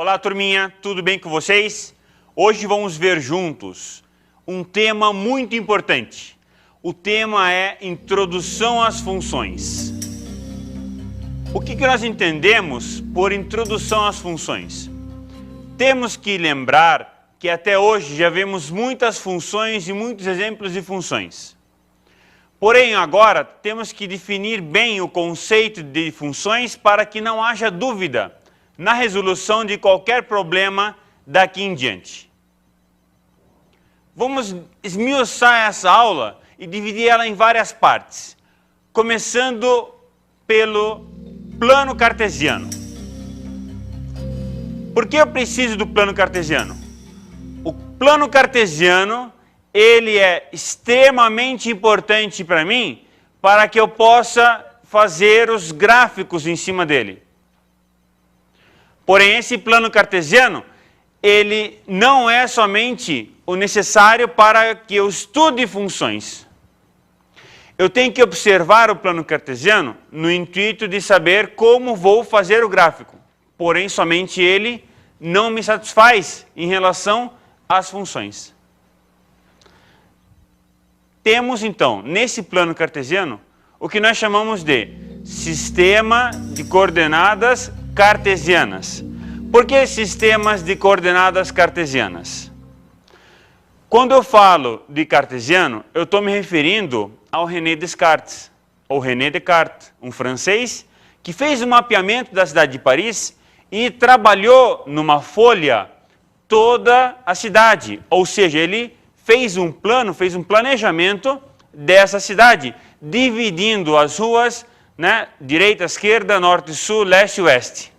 Olá, turminha, tudo bem com vocês? Hoje vamos ver juntos um tema muito importante. O tema é Introdução às Funções. O que nós entendemos por introdução às funções? Temos que lembrar que até hoje já vemos muitas funções e muitos exemplos de funções. Porém, agora temos que definir bem o conceito de funções para que não haja dúvida na resolução de qualquer problema daqui em diante. Vamos esmiuçar essa aula e dividir ela em várias partes, começando pelo plano cartesiano. Por que eu preciso do plano cartesiano? O plano cartesiano, ele é extremamente importante para mim, para que eu possa fazer os gráficos em cima dele. Porém, esse plano cartesiano, ele não é somente o necessário para que eu estude funções. Eu tenho que observar o plano cartesiano no intuito de saber como vou fazer o gráfico. Porém, somente ele não me satisfaz em relação às funções. Temos, então, nesse plano cartesiano, o que nós chamamos de sistema de coordenadas cartesianas. Por que sistemas de coordenadas cartesianas? Quando eu falo de cartesiano, eu estou me referindo ao René Descartes, ou René Descartes, um francês que fez o mapeamento da cidade de Paris e trabalhou numa folha toda a cidade, ou seja, ele fez um plano, fez um planejamento dessa cidade, dividindo as ruas, direita, esquerda, norte, sul, leste e oeste.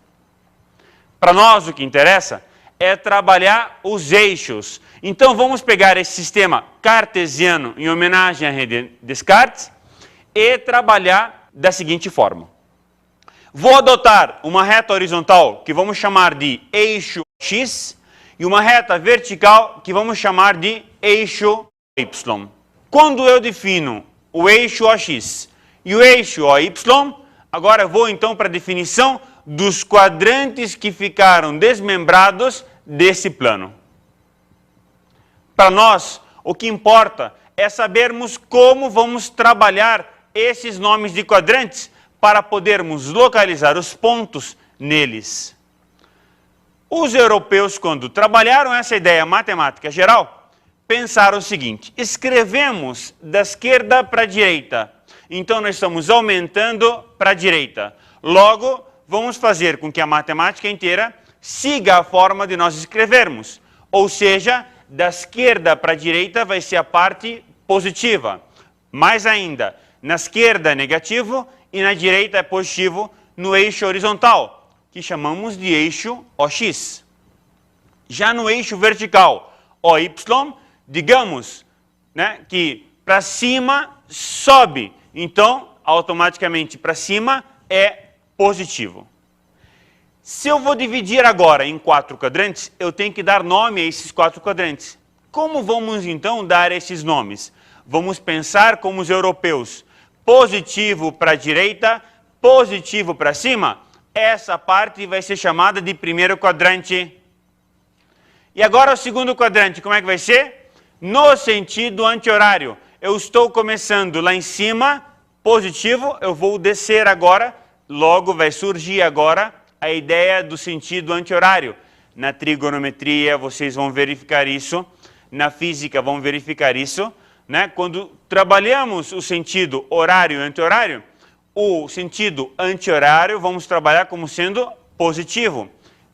Para nós o que interessa é trabalhar os eixos. Então vamos pegar esse sistema cartesiano em homenagem a René Descartes e trabalhar da seguinte forma. Vou adotar uma reta horizontal que vamos chamar de eixo X e uma reta vertical que vamos chamar de eixo Y. Quando eu defino o eixo OX e o eixo OY, agora eu vou então para a definição dos quadrantes que ficaram desmembrados desse plano. Para nós, o que importa é sabermos como vamos trabalhar esses nomes de quadrantes para podermos localizar os pontos neles. Os europeus, quando trabalharam essa ideia matemática geral, pensaram o seguinte: escrevemos da esquerda para a direita, então nós estamos aumentando para a direita. Logo, vamos fazer com que a matemática inteira siga a forma de nós escrevermos, ou seja, da esquerda para a direita vai ser a parte positiva. Mais ainda, na esquerda é negativo e na direita é positivo no eixo horizontal, que chamamos de eixo OX. Já no eixo vertical, OY, digamos que para cima sobe, então automaticamente para cima é positivo. Se eu vou dividir agora em 4 quadrantes, eu tenho que dar nome a esses 4 quadrantes. Como vamos então dar esses nomes? Vamos pensar como os europeus: positivo para a direita, positivo para cima. Essa parte vai ser chamada de primeiro quadrante. E agora o segundo quadrante, como é que vai ser? No sentido anti-horário. Eu estou começando lá em cima, positivo, eu vou descer agora, logo vai surgir agora a ideia do sentido anti-horário. Na trigonometria vocês vão verificar isso, na física vão verificar isso. Quando trabalhamos o sentido horário e anti-horário, o sentido anti-horário vamos trabalhar como sendo positivo.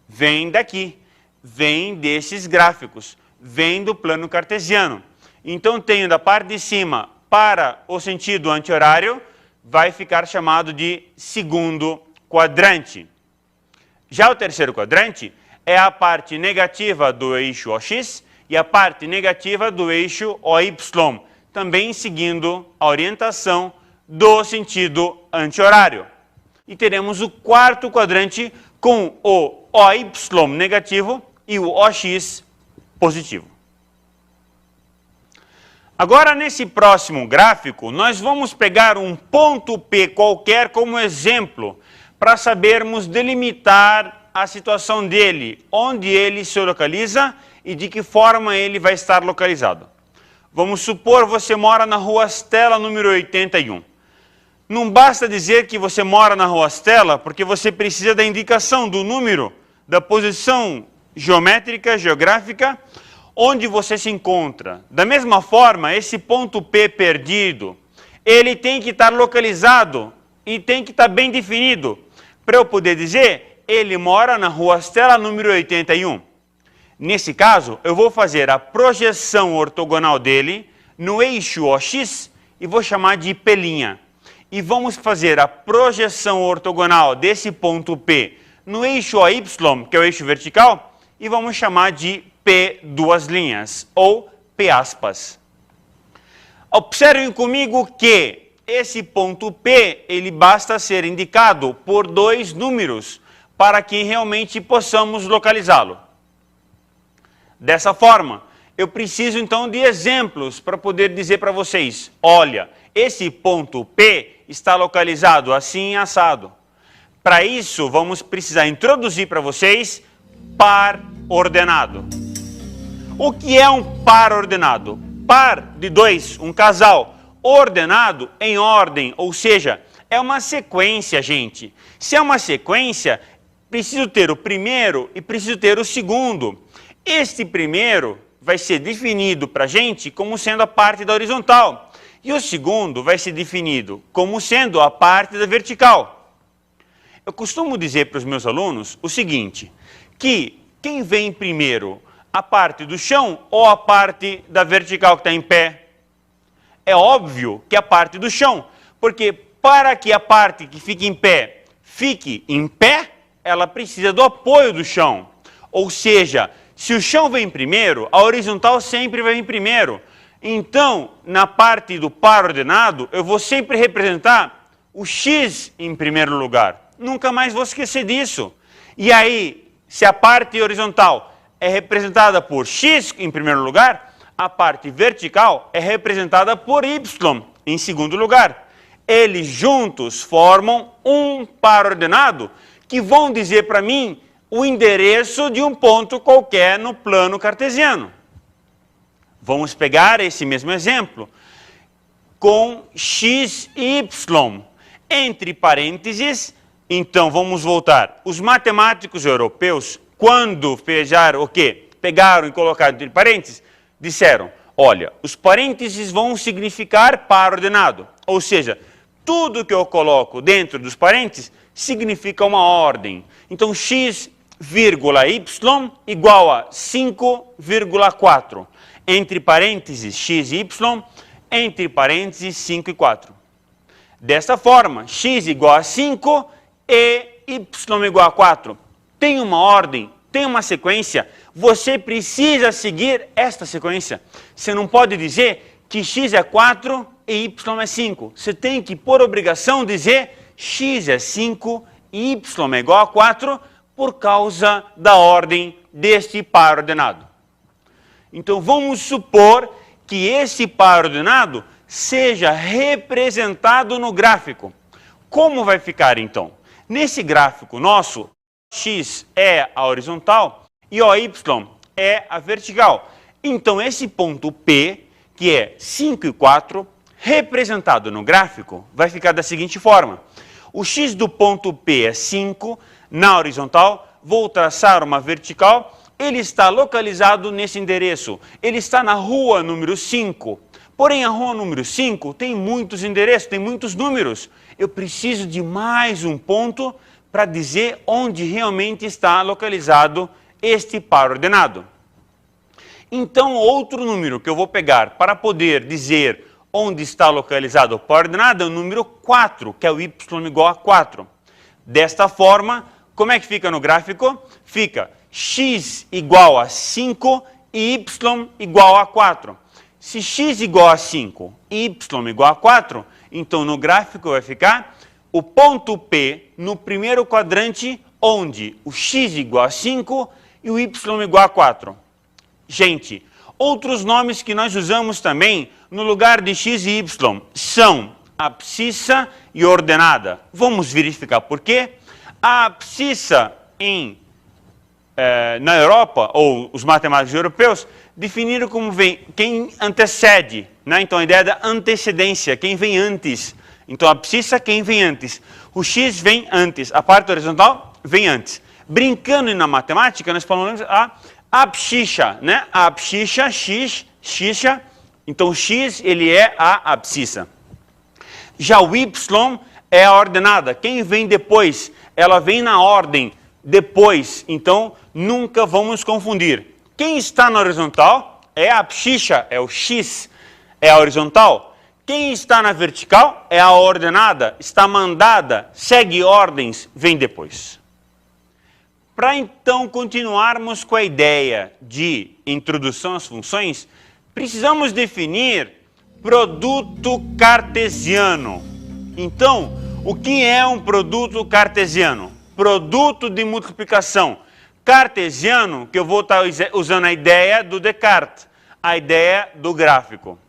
Vem daqui, vem desses gráficos, vem do plano cartesiano. Então tenho da parte de cima para o sentido anti-horário, vai ficar chamado de segundo quadrante. Já o terceiro quadrante é a parte negativa do eixo OX e a parte negativa do eixo OY, também seguindo a orientação do sentido anti-horário. E teremos o quarto quadrante com o OY negativo e o OX positivo. Agora, nesse próximo gráfico, nós vamos pegar um ponto P qualquer como exemplo para sabermos delimitar a situação dele, onde ele se localiza e de que forma ele vai estar localizado. Vamos supor que você mora na Rua Stella, número 81. Não basta dizer que você mora na Rua Stella, porque você precisa da indicação do número, da posição geométrica, geográfica, onde você se encontra. Da mesma forma, esse ponto P perdido, ele tem que estar localizado e tem que estar bem definido. Para eu poder dizer, ele mora na Rua Stella, número 81. Nesse caso, eu vou fazer a projeção ortogonal dele no eixo OX e vou chamar de P'. E vamos fazer a projeção ortogonal desse ponto P no eixo OY, que é o eixo vertical, e vamos chamar de P duas linhas, ou P aspas. Observem comigo que esse ponto P, ele basta ser indicado por dois números para que realmente possamos localizá-lo. Dessa forma, eu preciso então de exemplos para poder dizer para vocês, olha, esse ponto P está localizado assim assado. Para isso, vamos precisar introduzir para vocês par ordenado. O que é um par ordenado? Par de dois, um casal, ordenado em ordem, ou seja, é uma sequência, gente. Se é uma sequência, preciso ter o primeiro e preciso ter o segundo. Este primeiro vai ser definido para a gente como sendo a parte da horizontal. E o segundo vai ser definido como sendo a parte da vertical. Eu costumo dizer para os meus alunos o seguinte, que quem vem primeiro, a parte do chão ou a parte da vertical que está em pé? É óbvio que a parte do chão, porque para que a parte que fique em pé, ela precisa do apoio do chão. Ou seja, se o chão vem primeiro, a horizontal sempre vai vir primeiro. Então, na parte do par ordenado, eu vou sempre representar o X em primeiro lugar. Nunca mais vou esquecer disso. E aí, se a parte horizontal é representada por X em primeiro lugar, a parte vertical é representada por Y em segundo lugar. Eles juntos formam um par ordenado que vão dizer para mim o endereço de um ponto qualquer no plano cartesiano. Vamos pegar esse mesmo exemplo com x e y. Entre parênteses, então vamos voltar. Os matemáticos europeus, quando pegaram e colocaram entre parênteses, disseram, olha, os parênteses vão significar par ordenado. Ou seja, tudo que eu coloco dentro dos parênteses significa uma ordem. Então, x, y igual a 5,4. Entre parênteses, x e y, entre parênteses, 5 e 4. Desta forma, x igual a 5 e y igual a 4. Tem uma ordem, tem uma sequência, você precisa seguir esta sequência. Você não pode dizer que x é 4 e y é 5. Você tem que, por obrigação, dizer x é 5 e y é igual a 4 por causa da ordem deste par ordenado. Então, vamos supor que esse par ordenado seja representado no gráfico. Como vai ficar, então? Nesse gráfico nosso, x é a horizontal e o y é a vertical. Então, esse ponto P, que é 5 e 4, representado no gráfico, vai ficar da seguinte forma. O x do ponto P é 5, na horizontal, vou traçar uma vertical. Ele está localizado nesse endereço, ele está na rua número 5. Porém, a rua número 5 tem muitos endereços, tem muitos números. Eu preciso de mais um ponto para dizer onde realmente está localizado este par ordenado. Então, outro número que eu vou pegar para poder dizer onde está localizado o par ordenado é o número 4, que é o y igual a 4. Desta forma, como é que fica no gráfico? Fica x igual a 5 e y igual a 4. Se x igual a 5 e y igual a 4, então no gráfico vai ficar o ponto P no primeiro quadrante, onde o x igual a 5 e o y igual a 4. Gente, outros nomes que nós usamos também no lugar de x e y são abscissa e ordenada. Vamos verificar por quê? A abscissa em na Europa, ou os matemáticos europeus, definiram como vem quem antecede, né? Então a ideia da antecedência, quem vem antes. Então a abscissa, quem vem antes. O x vem antes, a parte horizontal vem antes. Brincando na matemática, nós falamos a abscissa, né? A abscissa, x, xixa, então x ele é a abscissa. Já o y é a ordenada, quem vem depois, ela vem na ordem depois, então nunca vamos confundir. Quem está na horizontal é a abscissa, é o x, é a horizontal. Quem está na vertical é a ordenada, está mandada, segue ordens, vem depois. Para então continuarmos com a ideia de introdução às funções, precisamos definir produto cartesiano. Então, o que é um produto cartesiano? Produto de multiplicação cartesiano, que eu vou estar usando a ideia do Descartes, a ideia do gráfico.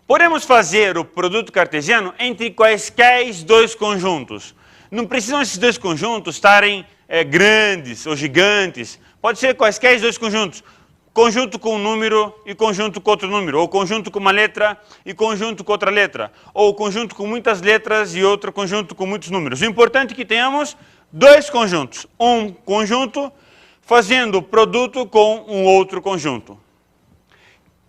Podemos fazer o produto cartesiano entre quaisquer dois conjuntos. Não precisam esses dois conjuntos estarem grandes ou gigantes. Pode ser quaisquer dois conjuntos. Conjunto com um número e conjunto com outro número. Ou conjunto com uma letra e conjunto com outra letra. Ou conjunto com muitas letras e outro conjunto com muitos números. O importante é que tenhamos dois conjuntos. Um conjunto fazendo produto com um outro conjunto.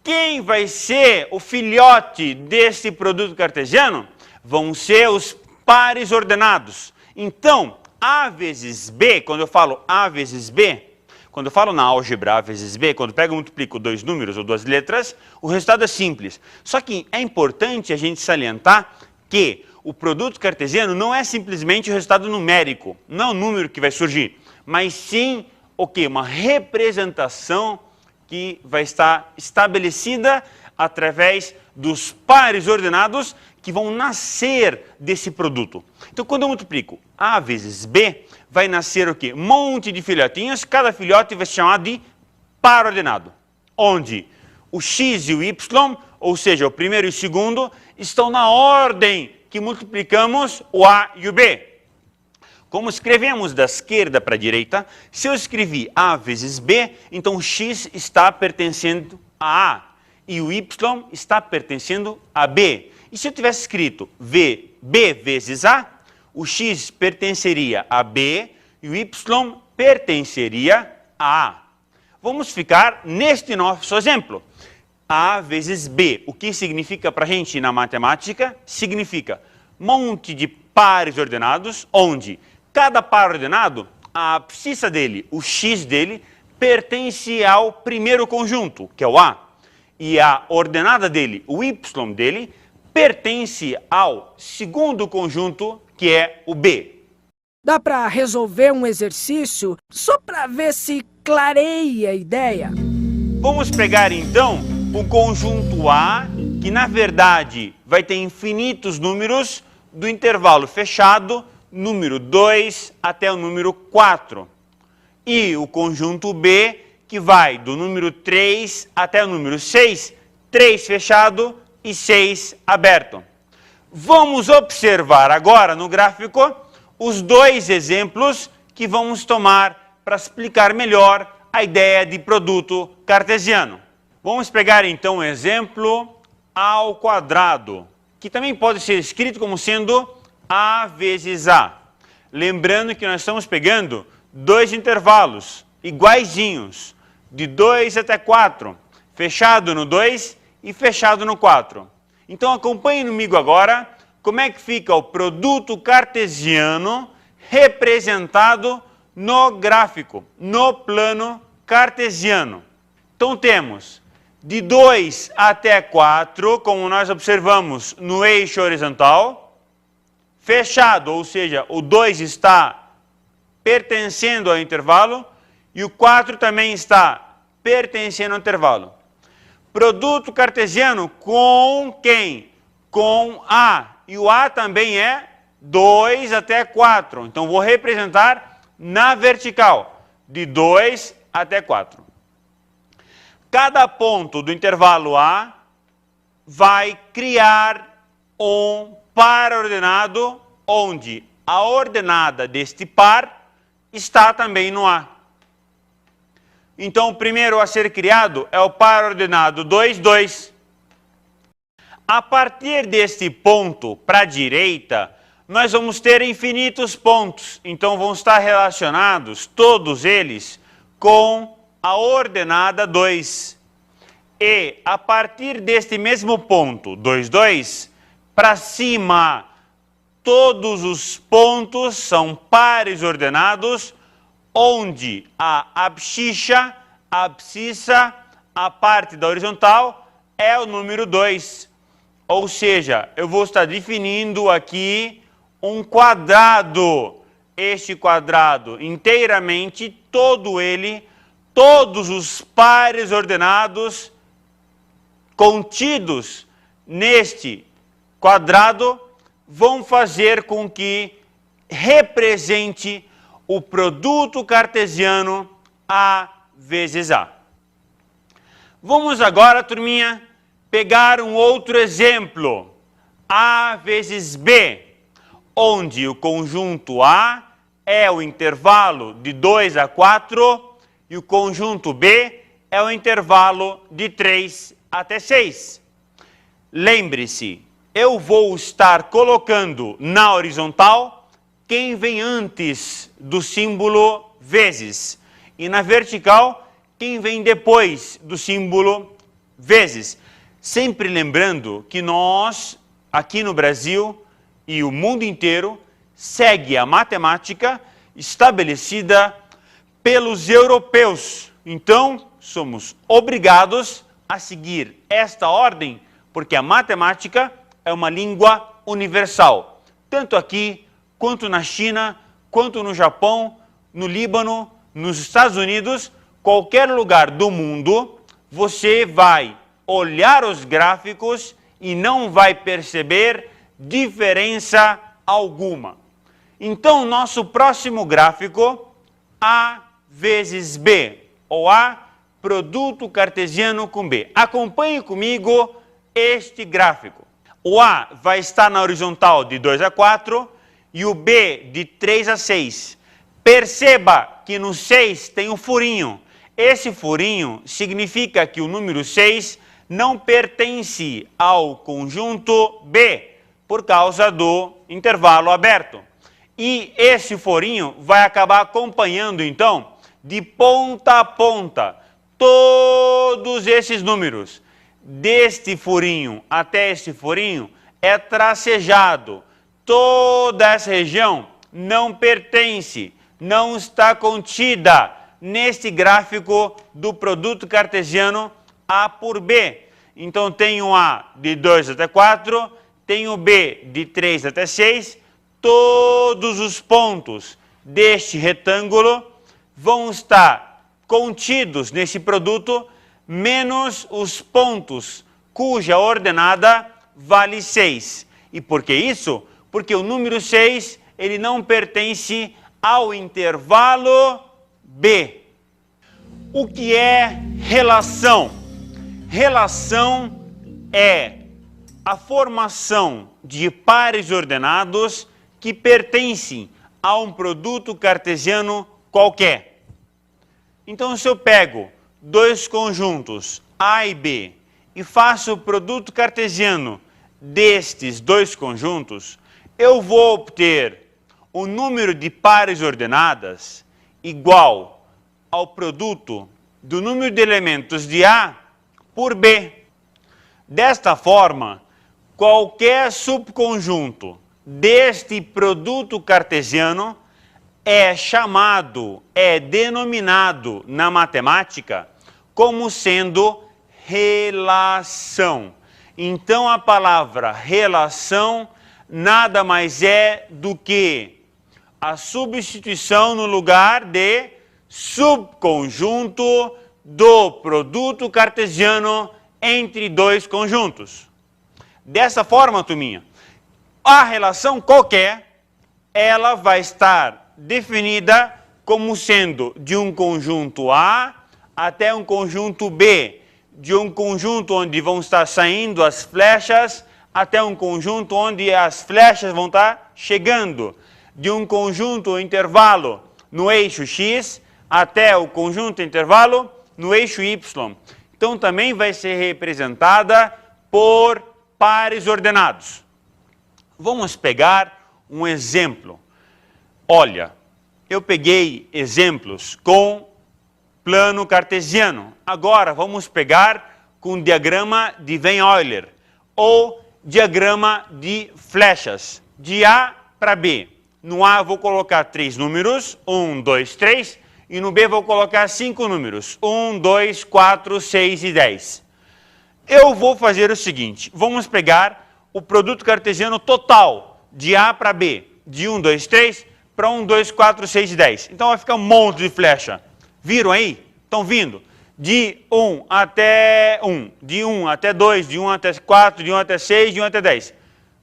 Quem vai ser o filhote desse produto cartesiano? Vão ser os pares ordenados. Então, A vezes B, quando eu falo A vezes B, quando eu falo na álgebra A vezes B, quando eu pego e multiplico dois números ou duas letras, o resultado é simples. Só que é importante a gente salientar que o produto cartesiano não é simplesmente o resultado numérico, não é o número que vai surgir, mas sim o quê? Uma representação que vai estar estabelecida através dos pares ordenados que vão nascer desse produto. Então, quando eu multiplico A vezes B, vai nascer o quê? Um monte de filhotinhos, cada filhote vai se chamar de par ordenado, onde o x e o y, ou seja, o primeiro e o segundo, estão na ordem que multiplicamos o A e o B. Como escrevemos da esquerda para a direita, se eu escrevi A vezes B, então o x está pertencendo a A e o y está pertencendo a B. E se eu tivesse escrito B vezes A, o x pertenceria a B e o y pertenceria a A. Vamos ficar neste nosso exemplo. A vezes B. O que significa para a gente na matemática? Significa monte de pares ordenados, onde cada par ordenado, a abscissa dele, o x dele, pertence ao primeiro conjunto, que é o A. E a ordenada dele, o y dele, pertence ao segundo conjunto, que é o B. Dá para resolver um exercício só para ver se clareia a ideia? Vamos pegar então o conjunto A, que na verdade vai ter infinitos números do intervalo fechado, número 2 até o número 4. E o conjunto B, que vai do número 3 até o número 6, 3 fechado e 6 aberto. Vamos observar agora no gráfico os dois exemplos que vamos tomar para explicar melhor a ideia de produto cartesiano. Vamos pegar então o exemplo ao quadrado, que também pode ser escrito como sendo A vezes A. Lembrando que nós estamos pegando dois intervalos iguaizinhos, de 2 até 4, fechado no 2 e fechado no 4. Então acompanhe comigo agora como é que fica o produto cartesiano representado no gráfico, no plano cartesiano. Então temos de 2 até 4, como nós observamos no eixo horizontal, fechado, ou seja, o 2 está pertencendo ao intervalo e o 4 também está pertencendo ao intervalo. Produto cartesiano com quem? Com A. E o A também é 2 até 4. Então, vou representar na vertical, de 2 até 4. Cada ponto do intervalo A vai criar um par ordenado, onde a ordenada deste par está também no A. Então, o primeiro a ser criado é o par ordenado 2, 2. A partir deste ponto para a direita, nós vamos ter infinitos pontos. Então, vão estar relacionados, todos eles, com a ordenada 2. E, a partir deste mesmo ponto, 2, 2, para cima, todos os pontos são pares ordenados, onde a abscissa, a parte da horizontal, é o número 2. Ou seja, eu vou estar definindo aqui um quadrado. Este quadrado inteiramente, todo ele, todos os pares ordenados contidos neste quadrado vão fazer com que represente o produto cartesiano A vezes A. Vamos agora, turminha, pegar um outro exemplo, A vezes B, onde o conjunto A é o intervalo de 2 a 4 e o conjunto B é o intervalo de 3 até 6. Lembre-se, eu vou estar colocando na horizontal quem vem antes do símbolo vezes e na vertical quem vem depois do símbolo vezes. Sempre lembrando que nós, aqui no Brasil e o mundo inteiro, segue a matemática estabelecida pelos europeus. Então, somos obrigados a seguir esta ordem, porque a matemática é uma língua universal, tanto aqui, quanto na China, quanto no Japão, no Líbano, nos Estados Unidos, qualquer lugar do mundo, você vai olhar os gráficos e não vai perceber diferença alguma. Então, nosso próximo gráfico, A vezes B, ou A, produto cartesiano com B. Acompanhe comigo este gráfico. O A vai estar na horizontal de 2 a 4 e o B de 3 a 6. Perceba que no 6 tem um furinho. Esse furinho significa que o número 6 não pertence ao conjunto B, por causa do intervalo aberto. E esse furinho vai acabar acompanhando, então, de ponta a ponta, todos esses números. Deste furinho até este furinho é tracejado. Toda essa região não pertence, não está contida neste gráfico do produto cartesiano A por B. Então, tem o A de 2 até 4, tem o B de 3 até 6, todos os pontos deste retângulo vão estar contidos nesse produto, menos os pontos cuja ordenada vale 6. E por que isso? Porque o número 6 ele não pertence ao intervalo B. O que é relação? Relação é a formação de pares ordenados que pertencem a um produto cartesiano qualquer. Então, se eu pego dois conjuntos A e B e faço o produto cartesiano destes dois conjuntos, eu vou obter o número de pares ordenadas igual ao produto do número de elementos de A por B. Desta forma, qualquer subconjunto deste produto cartesiano é chamado, é denominado na matemática como sendo relação. Então, a palavra relação nada mais é do que a substituição no lugar de subconjunto do produto cartesiano entre dois conjuntos. Dessa forma, turminha, a relação qualquer, ela vai estar definida como sendo de um conjunto A até um conjunto B, de um conjunto onde vão estar saindo as flechas até um conjunto onde as flechas vão estar chegando, de um conjunto intervalo no eixo X até o conjunto intervalo no eixo Y. Então também vai ser representada por pares ordenados. Vamos pegar um exemplo. Olha, eu peguei exemplos com plano cartesiano. Agora vamos pegar com diagrama de Venn-Euler ou diagrama de flechas, de A para B. No A eu vou colocar 3 números, 1, 2, 3, e no B vou colocar 5 números, 1, 2, 4, 6 e 10. Eu vou fazer o seguinte, vamos pegar o produto cartesiano total, de A para B, de 1, 2, 3, para 1, 2, 4, 6 e 10. Então vai ficar um monte de flecha. Viram aí? Estão vindo? De 1 até 1, de 1 até 2, de 1 até 4, de 1 até 6, de 1 até 10.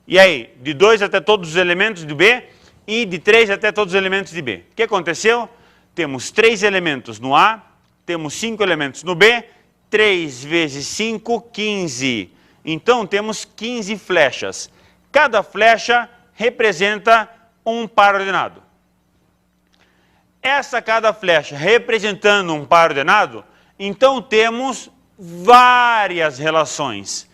E aí? De 2 até todos os elementos do B e de 3 até todos os elementos de B. O que aconteceu? Temos 3 elementos no A, temos 5 elementos no B, 3 vezes 5, 15. Então temos 15 flechas. Cada flecha representa um par ordenado. Cada flecha representando um par ordenado, então temos várias relações.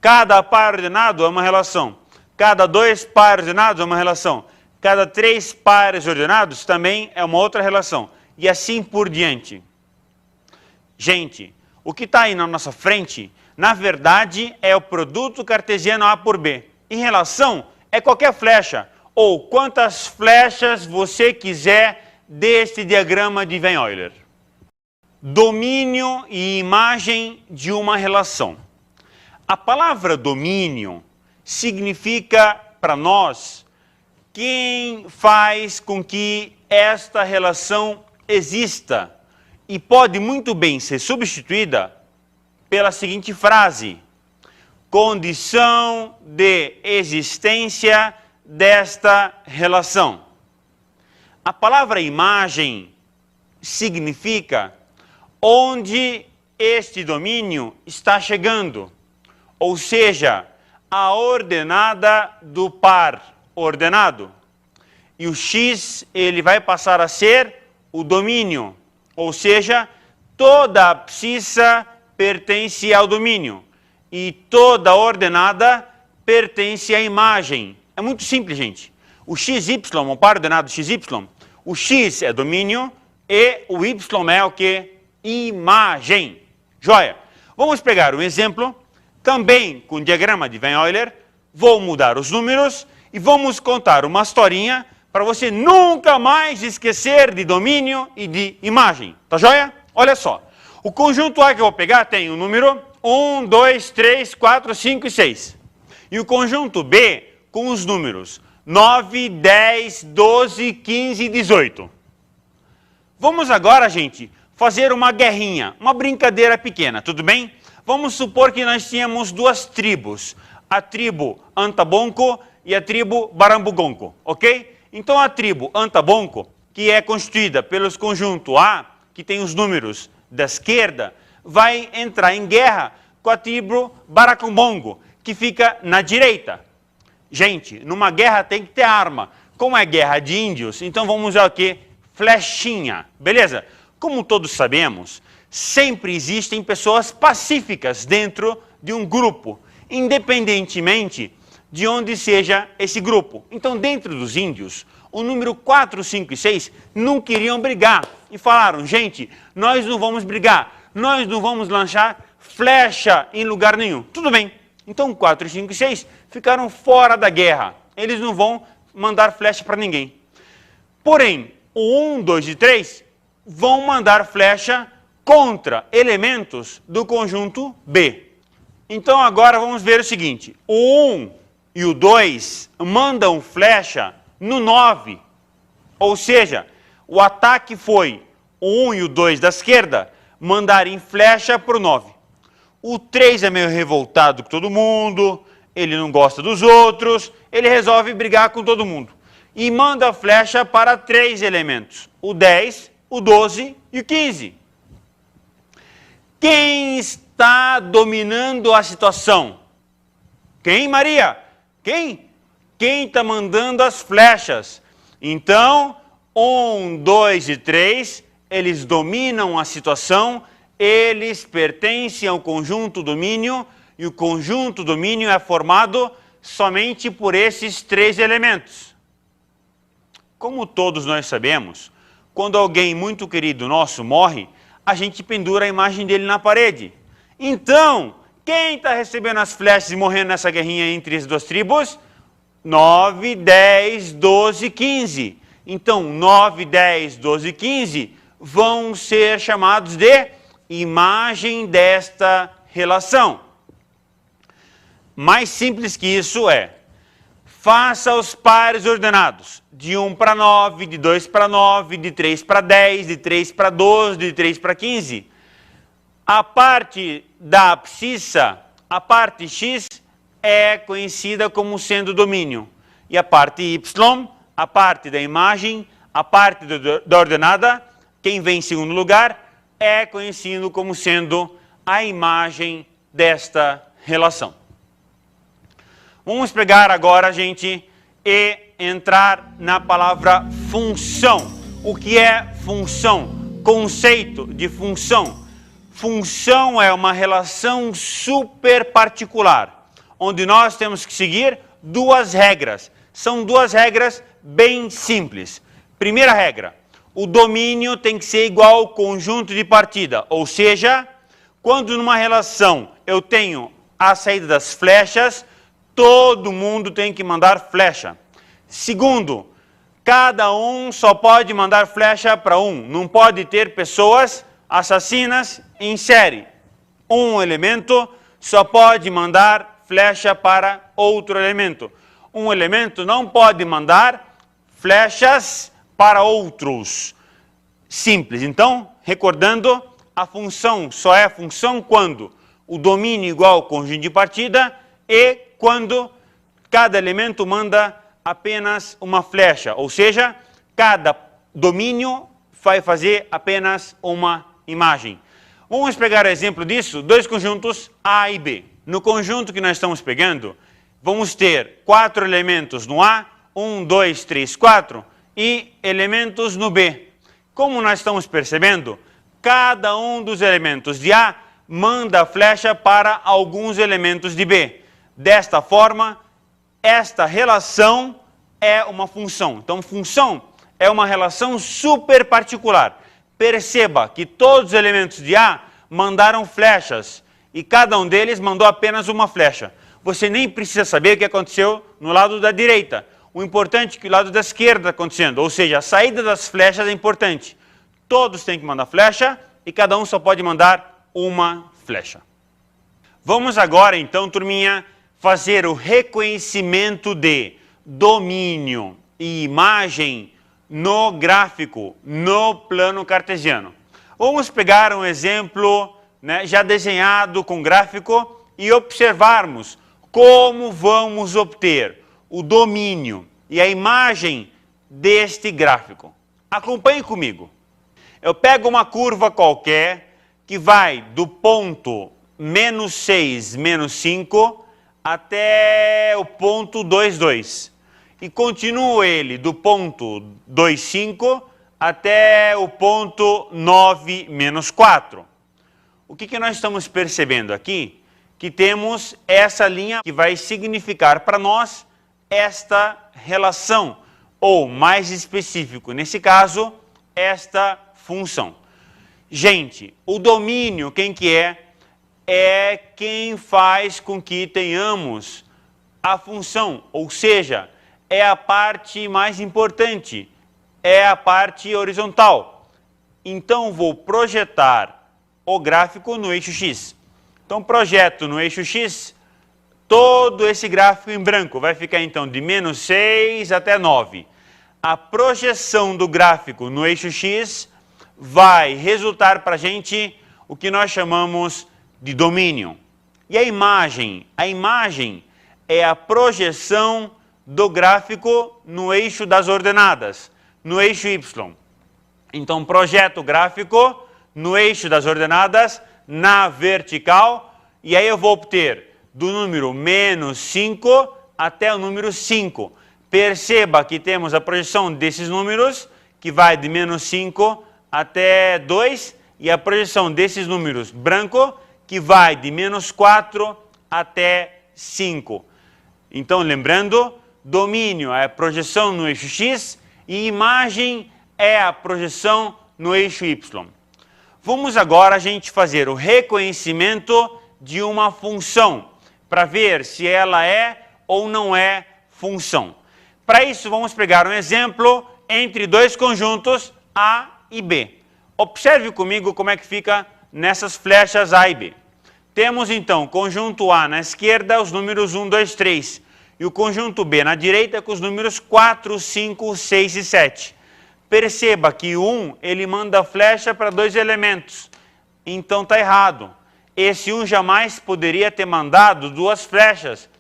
Cada par ordenado é uma relação. Cada 2 pares ordenados é uma relação. Cada 3 pares ordenados também é uma outra relação. E assim por diante. Gente, o que está aí na nossa frente, na verdade, é o produto cartesiano A por B. Em relação, é qualquer flecha, ou quantas flechas você quiser deste diagrama de Venn-Euler. Domínio e imagem de uma relação. A palavra domínio significa para nós quem faz com que esta relação exista e pode muito bem ser substituída pela seguinte frase: condição de existência desta relação. A palavra imagem significa onde este domínio está chegando, ou seja, a ordenada do par ordenado. E o X, ele vai passar a ser o domínio, ou seja, toda abscissa pertence ao domínio e toda ordenada pertence à imagem. É muito simples, gente. O XY, o par ordenado XY, o X é domínio e o Y é o que? Imagem. Joia? Vamos pegar um exemplo, também com diagrama de Venn-Euler. Vou mudar os números e vamos contar uma historinha para você nunca mais esquecer de domínio e de imagem. Tá joia? Olha só. O conjunto A que eu vou pegar tem o número 1, 2, 3, 4, 5 e 6. E o conjunto B com os números 9, 10, 12, 15 e 18. Vamos agora, gente, fazer uma guerrinha, uma brincadeira pequena, tudo bem? Vamos supor que nós tínhamos 2 tribos, a tribo Antabonco e a tribo Barambugonco, ok? Então a tribo Antabonco, que é constituída pelos conjuntos A, que tem os números da esquerda, vai entrar em guerra com a tribo Baracumbongo, que fica na direita. Gente, numa guerra tem que ter arma. Como é guerra de índios, então vamos usar o quê? Flechinha, beleza? Como todos sabemos, sempre existem pessoas pacíficas dentro de um grupo, independentemente de onde seja esse grupo. Então, dentro dos índios, o número 4, 5 e 6 não queriam brigar e falaram: gente, nós não vamos brigar, nós não vamos lançar flecha em lugar nenhum. Tudo bem. Então, 4, 5 e 6 ficaram fora da guerra. Eles não vão mandar flecha para ninguém. Porém, o 1, 2 e 3 vão mandar flecha contra elementos do conjunto B. Então, agora vamos ver o seguinte. O 1 e o 2 mandam flecha no 9. Ou seja, o ataque foi o 1 e o 2 da esquerda mandarem flecha para o 9. O 3 é meio revoltado com todo mundo, ele não gosta dos outros, ele resolve brigar com todo mundo. E manda flecha para 3 elementos, o 10, o 12 e o 15. Quem está dominando a situação? Quem, Maria? Quem? Quem está mandando as flechas? Então, 1, 2 e 3, eles dominam a situação, eles pertencem ao conjunto domínio, e o conjunto domínio é formado somente por esses três elementos. Como todos nós sabemos, quando alguém muito querido nosso morre, a gente pendura a imagem dele na parede. Então, quem está recebendo as flechas e morrendo nessa guerrinha entre as duas tribos? 9, 10, 12, 15. Então, 9, 10, 12, 15 vão ser chamados de imagem desta relação. Mais simples que isso é, faça os pares ordenados, de 1 para 9, de 2 para 9, de 3 para 10, de 3 para 12, de 3 para 15. A parte da abscissa, a parte x, é conhecida como sendo domínio. E a parte y, a parte da imagem, a parte da ordenada, quem vem em segundo lugar, é conhecido como sendo a imagem desta relação. Vamos pegar agora, gente, e entrar na palavra função. O que é função? Conceito de função. Função é uma relação super particular, onde nós temos que seguir duas regras. São duas regras bem simples. Primeira regra, o domínio tem que ser igual ao conjunto de partida, ou seja, quando numa relação eu tenho a saída das flechas, todo mundo tem que mandar flecha. Segundo, cada um só pode mandar flecha para um. Não pode ter pessoas assassinas em série. Um elemento só pode mandar flecha para outro elemento. Um elemento não pode mandar flechas para outros. Simples. Então, recordando, a função só é função quando o domínio igual ao conjunto de partida e quando cada elemento manda apenas uma flecha, ou seja, cada domínio vai fazer apenas uma imagem. Vamos pegar exemplo disso, dois conjuntos A e B. No conjunto que nós estamos pegando, vamos ter 4 elementos no A, 1, 2, 3, 4, e elementos no B. Como nós estamos percebendo, cada um dos elementos de A manda a flecha para alguns elementos de B. Desta forma, esta relação é uma função. Então, função é uma relação super particular. Perceba que todos os elementos de A mandaram flechas e cada um deles mandou apenas uma flecha. Você nem precisa saber o que aconteceu no lado da direita. O importante é que o lado da esquerda está acontecendo, ou seja, a saída das flechas é importante. Todos têm que mandar flecha e cada um só pode mandar uma flecha. Vamos agora, então, turminha, fazer o reconhecimento de domínio e imagem no gráfico, no plano cartesiano. Vamos pegar um exemplo, né, já desenhado com gráfico e observarmos como vamos obter o domínio e a imagem deste gráfico. Acompanhe comigo. Eu pego uma curva qualquer que vai do ponto menos 6, menos 5 até o ponto 2, 2. E continuo ele do ponto 2, 5 até o ponto 9, menos 4. O que nós estamos percebendo aqui? Que temos essa linha que vai significar para nós esta relação, ou mais específico, nesse caso, esta função. Gente, o domínio, quem que é? É quem faz com que tenhamos a função, ou seja, é a parte mais importante, é a parte horizontal. Então, vou projetar o gráfico no eixo X. Então, projeto no eixo X, todo esse gráfico em branco vai ficar, então, de menos 6 até 9. A projeção do gráfico no eixo X vai resultar para a gente o que nós chamamos de domínio. E a imagem? A imagem é a projeção do gráfico no eixo das ordenadas, no eixo Y. Então, projeto o gráfico no eixo das ordenadas, na vertical, e aí eu vou obter do número menos 5 até o número 5. Perceba que temos a projeção desses números, que vai de menos 5 até 2 e a projeção desses números branco que vai de menos 4 até 5. Então, lembrando, domínio é a projeção no eixo X e imagem é a projeção no eixo Y. Vamos agora a gente fazer o reconhecimento de uma função para ver se ela é ou não é função. Para isso, vamos pegar um exemplo entre dois conjuntos A e B. Observe comigo como é que fica nessas flechas A e B. Temos então o conjunto A na esquerda, os números 1, 2, 3. E o conjunto B na direita com os números 4, 5, 6 e 7. Perceba que o 1, ele manda flecha para dois elementos. Então está errado. Esse 1 jamais poderia ter mandado duas flechas.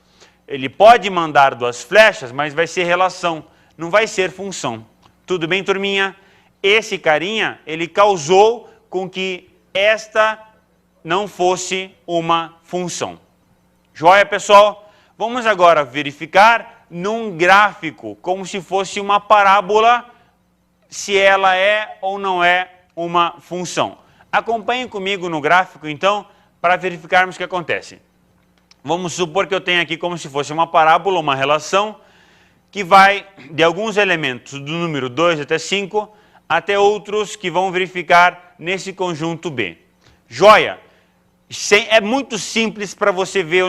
Ele pode mandar duas flechas, mas vai ser relação, não vai ser função. Tudo bem, turminha? Esse carinha, ele causou com que esta não fosse uma função. Joia, pessoal? Vamos agora verificar num gráfico, como se fosse uma parábola, se ela é ou não é uma função. Acompanhem comigo no gráfico, então, para verificarmos o que acontece. Vamos supor que eu tenho aqui como se fosse uma parábola, uma relação, que vai de alguns elementos do número 2 até 5, até outros que vão verificar nesse conjunto B. Joia! É muito simples para você ver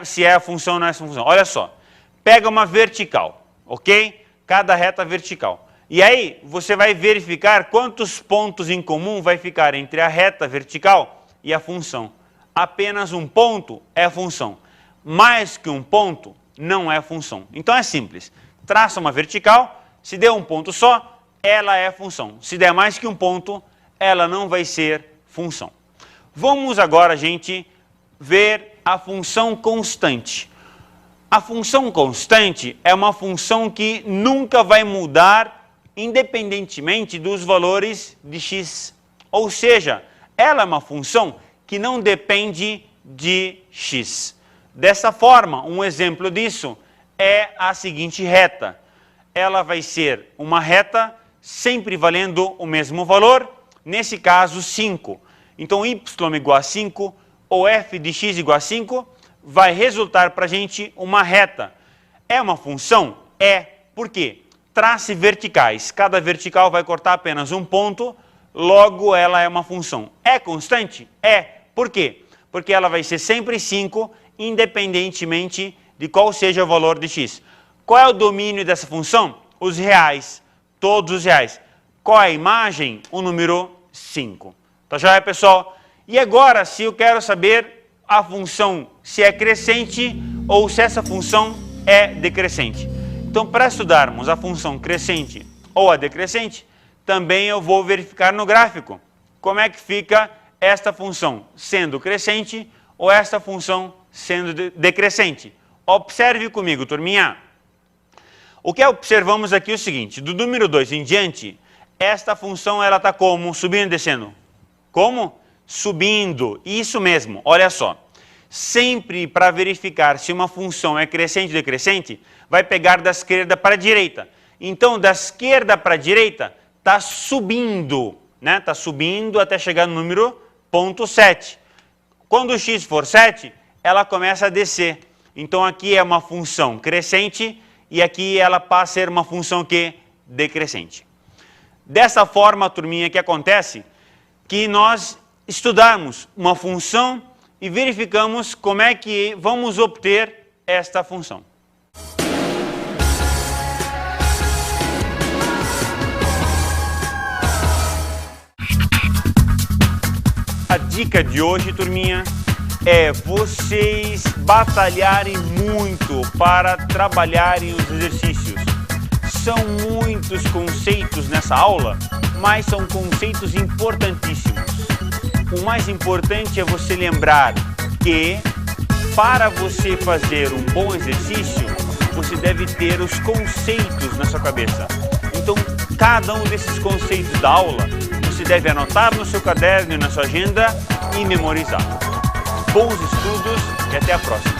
se é a função ou não é a função. Olha só, pega uma vertical, ok? Cada reta vertical. E aí, você vai verificar quantos pontos em comum vai ficar entre a reta vertical e a função. Apenas um ponto é função. Mais que um ponto não é função. Então é simples. Traça uma vertical, se der um ponto só, ela é função. Se der mais que um ponto, ela não vai ser função. Vamos agora, gente, ver a função constante. A função constante é uma função que nunca vai mudar independentemente dos valores de x. Ou seja, ela é uma função que não depende de x. Dessa forma, um exemplo disso é a seguinte reta. Ela vai ser uma reta sempre valendo o mesmo valor, nesse caso 5. Então, y igual a 5 ou f de x igual a 5 vai resultar para a gente uma reta. É uma função? É. Por quê? Trace verticais. Cada vertical vai cortar apenas um ponto, logo ela é uma função. É constante? É. Por quê? Porque ela vai ser sempre 5, independentemente de qual seja o valor de x. Qual é o domínio dessa função? Os reais. Todos os reais. Qual é a imagem? O número 5. Tá joia, pessoal? E agora, se eu quero saber a função se é crescente ou se essa função é decrescente. Então, para estudarmos a função crescente ou a decrescente, também eu vou verificar no gráfico como é que fica esta função sendo crescente ou esta função sendo decrescente. Observe comigo, turminha. O que observamos aqui é o seguinte, do número 2 em diante, esta função ela está como? Subindo e descendo? Como? Subindo. Isso mesmo, olha só. Sempre para verificar se uma função é crescente ou decrescente, vai pegar da esquerda para a direita. Então, da esquerda para a direita, está subindo, né? Está subindo até chegar no número 0,7. Quando o x for 7, ela começa a descer. Então, aqui é uma função crescente e aqui ela passa a ser uma função que decrescente. Dessa forma, turminha, que acontece que nós estudarmos uma função e verificamos como é que vamos obter esta função. A dica de hoje, turminha, é vocês batalharem muito para trabalharem os exercícios. São muitos conceitos nessa aula, mas são conceitos importantíssimos. O mais importante é você lembrar que, para você fazer um bom exercício, você deve ter os conceitos na sua cabeça. Então, cada um desses conceitos da aula, você deve anotar no seu caderno e na sua agenda e memorizar. Bons estudos e até a próxima!